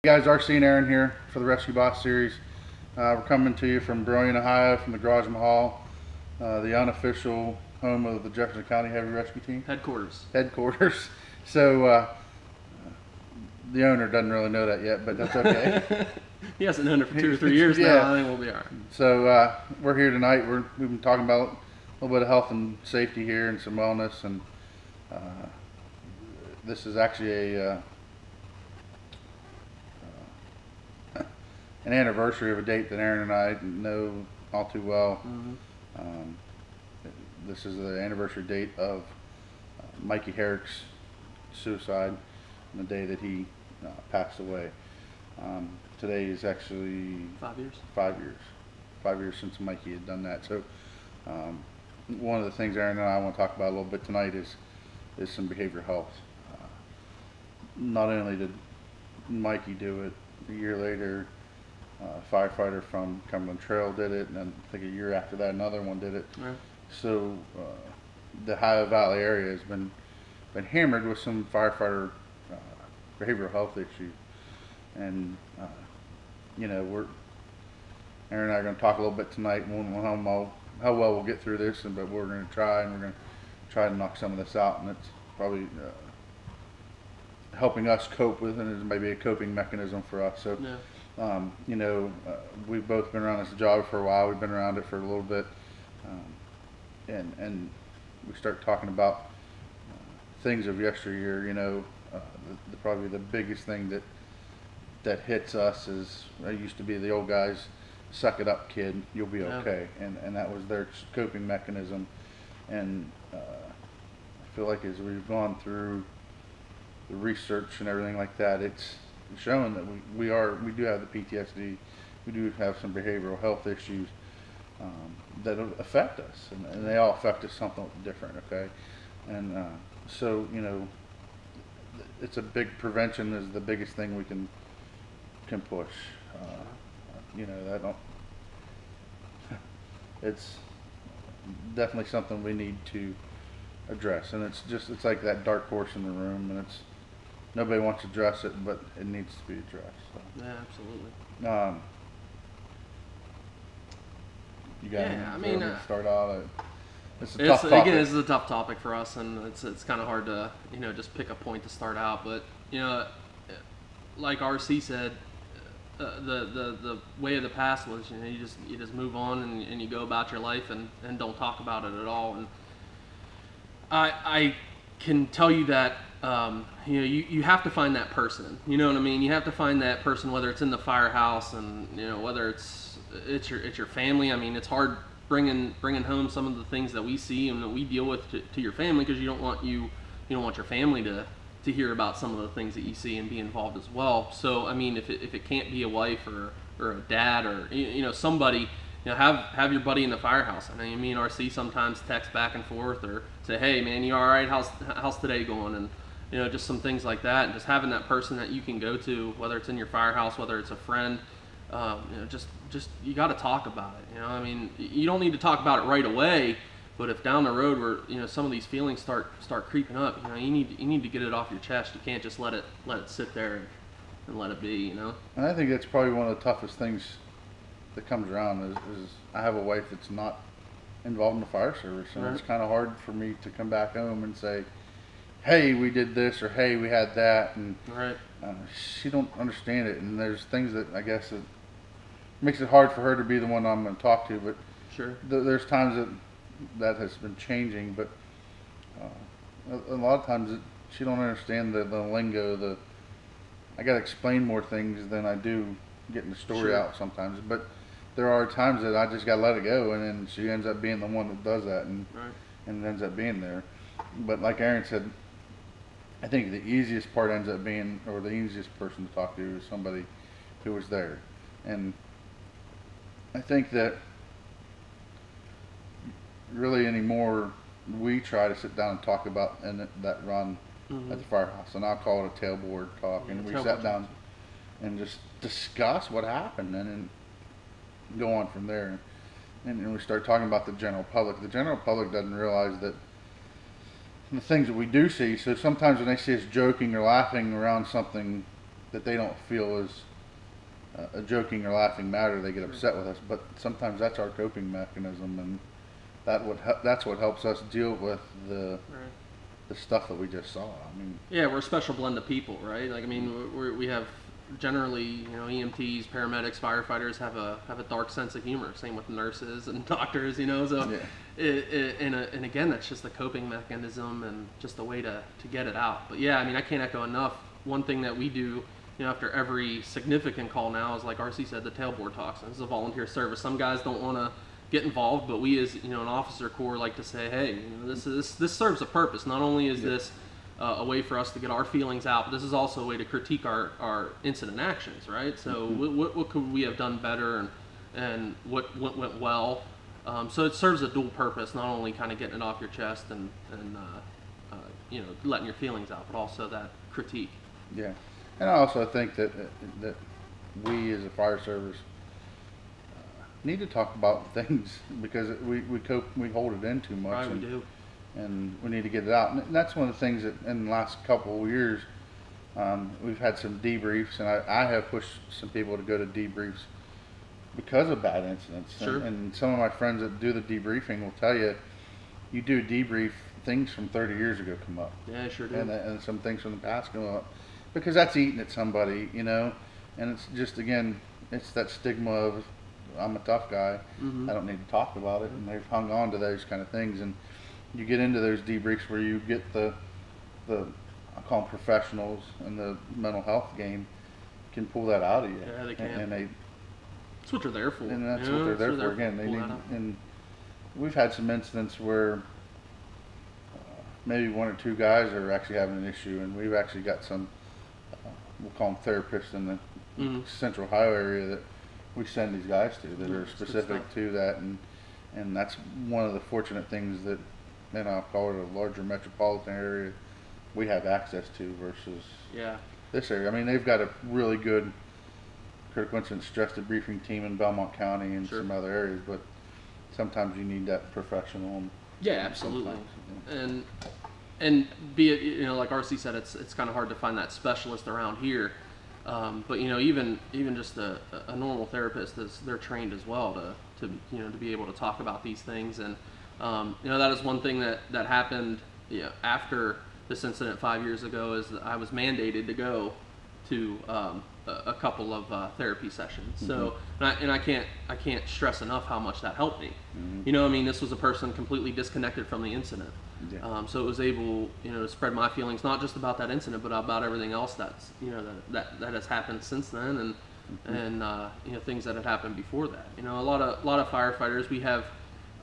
Hey guys, R.C. and Aaron here for the Rescue Boss series. We're coming to you from Brilliant, Ohio, from the Garage Mahal, the unofficial home of the Jefferson County Heavy Rescue Team. Headquarters. So the owner doesn't really know that yet, but that's okay. He hasn't known it for 2 or 3 years Yeah. now. I think we'll be all right. So we're here tonight. We've been talking about a little bit of health and safety here and some wellness, and this is actually an anniversary of a date that Aaron and I know all too well. This is the anniversary date of Mikey Herrick's suicide and the day that he passed away. Today is actually 5 years. 5 years. 5 years since Mikey had done that. So one of the things Aaron and I want to talk about a little bit tonight is some behavioral health. Not only did Mikey do it, a year later a firefighter from Cumberland Trail did it, and then I think a year after that another one did it. Right. So the Ohio Valley area has been hammered with some firefighter behavioral health issues, and you know, Aaron and I are going to talk a little bit tonight how well we'll get through this, but we're going to try to knock some of this out, and it's probably helping us cope with, and it's maybe a coping mechanism for us. So. Yeah. You know, we've both been around this job for a while. We've been around it for a little bit, and we start talking about things of yesteryear. You know, probably the biggest thing that hits us is, I used to be the old guys, suck it up, kid, you'll be okay, and that was their coping mechanism. And I feel like as we've gone through the research and everything like that, it's showing that we do have the PTSD, we do have some behavioral health issues that affect us, and they all affect us something different, okay? And so, you know, it's a big prevention is the biggest thing we can push. You know, it's definitely something we need to address, and it's like that dark horse in the room, and nobody wants to address it, but it needs to be addressed. So. Yeah, absolutely. You got I mean, to start out. It's a tough topic. Again, this is a tough topic for us, and it's kind of hard to just pick a point to start out. But like R.C. said, the way of the past was you just move on and you go about your life and don't talk about it at all. And I can tell you that. You have to find that person. You know what I mean? You have to find that person, whether it's in the firehouse, and whether it's your family. I mean, it's hard bringing home some of the things that we see and that we deal with to your family, because you don't want your family to hear about some of the things that you see and be involved as well. So I mean, if it can't be a wife or a dad or somebody. Have your buddy in the firehouse. I know me and R.C. sometimes text back and forth or say, "Hey man, you all right? How's today going?" And just some things like that. And just having that person that you can go to, whether it's in your firehouse, whether it's a friend, just you got to talk about it. I mean, you don't need to talk about it right away, but if down the road where some of these feelings start creeping up, you need to get it off your chest. You can't just let it sit there and let it be. And I think that's probably one of the toughest things that comes around is I have a wife that's not involved in the fire service, and right. It's kind of hard for me to come back home and say, "Hey, we did this," or "Hey, we had that," and right. She don't understand it, and there's things that I guess it makes it hard for her to be the one I'm going to talk to. But sure, there's times that has been changing, but a lot of times she don't understand the lingo. I got to explain more things than I do getting the story sure. out sometimes, but there are times that I just got to let it go, and then she ends up being the one that does that, and ends up being there. But like Aaron said, I think the easiest part ends up being, or the easiest person to talk to, is somebody who was there. And I think that really anymore we try to sit down and talk about that run at the firehouse, and I'll call it a tailboard talk, and we sat down and just discuss what happened, and then go on from there. And we start talking about the general public. The general public doesn't realize that the things that we do see. So sometimes when they see us joking or laughing around something that they don't feel is a joking or laughing matter. They get upset with us, but sometimes that's our coping mechanism, and that's what helps us deal with the stuff that we just saw. I mean, yeah, we're a special blend of people, right? Like, I mean, we have generally, you know, EMTs, paramedics, firefighters have a dark sense of humor. Same with nurses and doctors, you know. So, and again, that's just the coping mechanism and just a way to get it out. But yeah, I mean, I can't echo enough. One thing that we do, you know, after every significant call now is, like R.C. said, the tailboard talks. This is a volunteer service. Some guys don't want to get involved, but we, as, you know, an officer corps, like to say, hey, you know, this serves a purpose. Not only is this a way for us to get our feelings out, but this is also a way to critique our incident actions, right? So what could we have done better, and what went well? So it serves a dual purpose, not only kind of getting it off your chest and you know, letting your feelings out, but also that critique. Yeah, and I also think that we as a fire service need to talk about things, because we hold it in too much. Right, we do. And we need to get it out. And that's one of the things that in the last couple of years, we've had some debriefs, and I have pushed some people to go to debriefs because of bad incidents. Sure. And some of my friends that do the debriefing will tell you, you do a debrief, things from 30 years ago come up. Yeah, sure do. And some things from the past come up, because that's eating at somebody, you know. And it's just, again, it's that stigma of, I'm a tough guy, I don't need to talk about it, and they've hung on to those kind of things. And you get into those debriefs where you get the I call them professionals in the mental health game, can pull that out of you. Yeah, they can. And that's what they're there for. And that's what they're there for. Again, they need. And we've had some incidents where maybe one or two guys are actually having an issue, and we've actually got some we'll call them therapists in the Central Ohio area that we send these guys to that are specific to that, and that's one of the fortunate things that, and I'll call it a larger metropolitan area, we have access to versus this area. I mean, they've got a really good critical incident stress debriefing team in Belmont County and some other areas, but sometimes you need that professional. Yeah, absolutely. And be it, you know, like R.C. said, it's kind of hard to find that specialist around here. But you know, even just a normal therapist, they're trained as well to you know, to be able to talk about these things. And you know, that is one thing that happened, you know, after this incident 5 years ago, is that I was mandated to go to a couple of therapy sessions. So and I can't stress enough how much that helped me. You know, I mean, this was a person completely disconnected from the incident. So it was able, you know, to spread my feelings, not just about that incident, but about everything else that's, you know, that has happened since then, and you know, things that had happened before that. You know, a lot of firefighters, we have,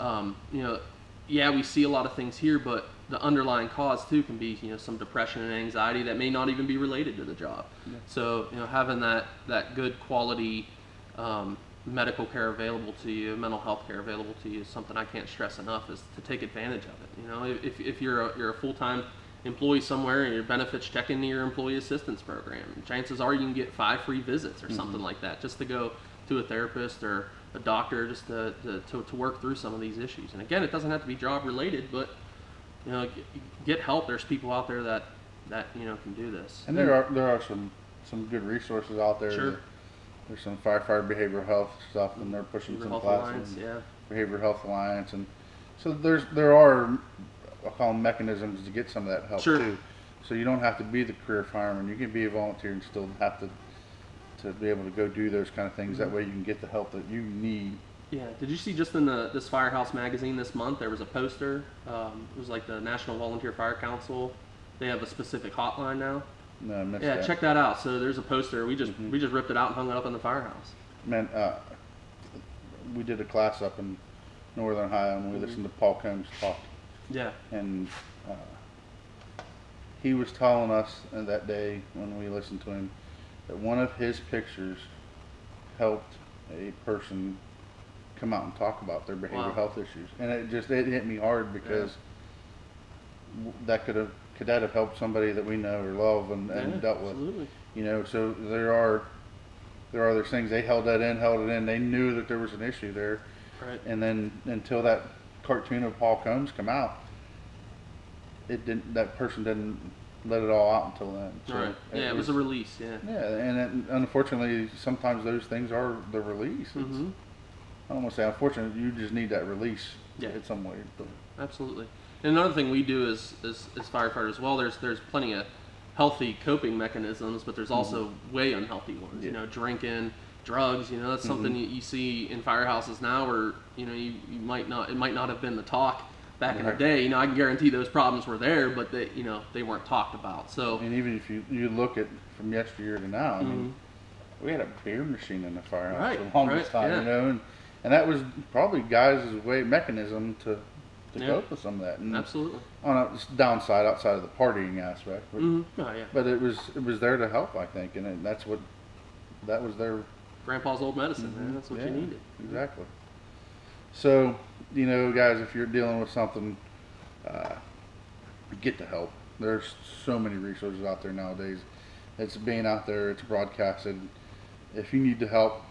you know, yeah, we see a lot of things here, but the underlying cause too can be, you know, some depression and anxiety that may not even be related to the job. So, you know, having that good quality medical care available to you, mental health care available to you, is something I can't stress enough, is to take advantage of it. You know, if you're a full-time employee somewhere and your benefits check into your employee assistance program, chances are you can get 5 free visits or something like that, just to go to a therapist or a doctor, just to work through some of these issues. And again, it doesn't have to be job related, but you know, get help. There's people out there that you know, can do this. And there are some good resources out there. There's some firefighter behavioral health stuff, and they're pushing some classes. Behavioral Health Alliance, and so there are, I'll call them, mechanisms to get some of that help too. So you don't have to be the career fireman. You can be a volunteer and still have to be able to go do those kind of things. That way you can get the help that you need. Yeah. Did you see just in this Firehouse magazine this month, there was a poster? It was like the National Volunteer Fire Council. They have a specific hotline now. No, I missed that. Check that out. So there's a poster. We just ripped it out and hung it up in the firehouse. Man, we did a class up in Northern Ohio, and we listened to Paul Combs talk. Yeah. And he was telling us that day when we listened to him that one of his pictures helped a person come out and talk about their behavioral health issues, and it hit me hard, because that could have helped somebody that we know or love and dealt with. Absolutely. You know, so there are those things. They held it in. They knew that there was an issue there, and then until that cartoon of Paul Combs come out, that person didn't let it all out until then. So Right. Yeah, it was a release. Yeah. Yeah, and unfortunately, sometimes those things are the release. Mm-hmm. I don't want to say unfortunately, you just need that release Yeah. in some way. But Absolutely. And another thing we do as firefighters as well, there's plenty of healthy coping mechanisms, but there's also way unhealthy ones. Yeah. You know, drinking, drugs. You know, that's something you see in firehouses now, where you know you might not, it might not have been the talk back in the Right. day. You know, I can guarantee those problems were there, but they weren't talked about. So And even if you look at from yesteryear to now, I mean, we had a beer machine in the firehouse Right, for the longest right, time, yeah. you know, and that was probably guys' way mechanism to Yeah. cope with some of that. And absolutely. on a downside, outside of the partying aspect, but, Oh yeah. but it was there to help, I think, and that was their Grandpa's old medicine, man. That's what you needed. Exactly. So, you know, guys, if you're dealing with something, get the help. There's so many resources out there nowadays. It's being out there. It's broadcasted. If you need the help,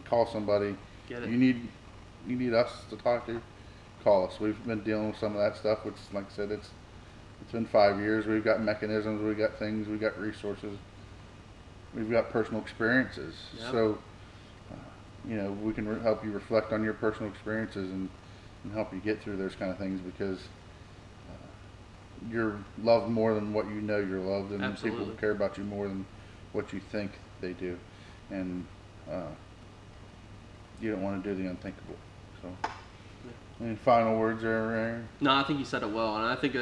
call somebody. Get it. You need us to talk to. Call us. We've been dealing with some of that stuff. Which, like I said, it's been 5 years. We've got mechanisms. We've got things. We've got resources. We've got personal experiences. Yep. So, you know, we can help you reflect on your personal experiences and help you get through those kind of things, because you're loved more than what you know you're loved, and Absolutely. people care about you more than what you think they do, and you don't want to do the unthinkable. So, any final words there, Aaron? No, I think you said it well, and I think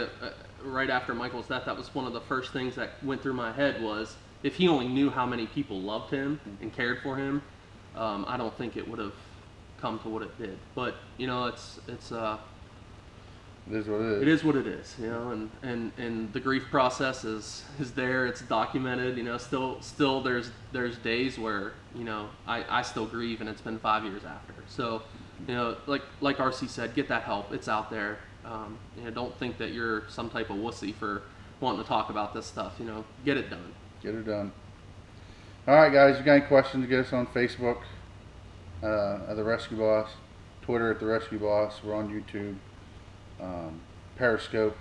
right after Michael's death, that was one of the first things that went through my head was, if he only knew how many people loved him and cared for him, I don't think it would have come to what it did. But you know, It is what it is. it is what it is. You know, and the grief process is there. It's documented. You know, still there's days where you know I still grieve, and it's been 5 years after. So, you know, like R.C. said, get that help. It's out there. You know, don't think that you're some type of wussy for wanting to talk about this stuff. You know, get it done. Get it done. All right, guys. You got any questions? Get us on Facebook at the Rescue Boss, Twitter at the Rescue Boss. We're on YouTube, Periscope.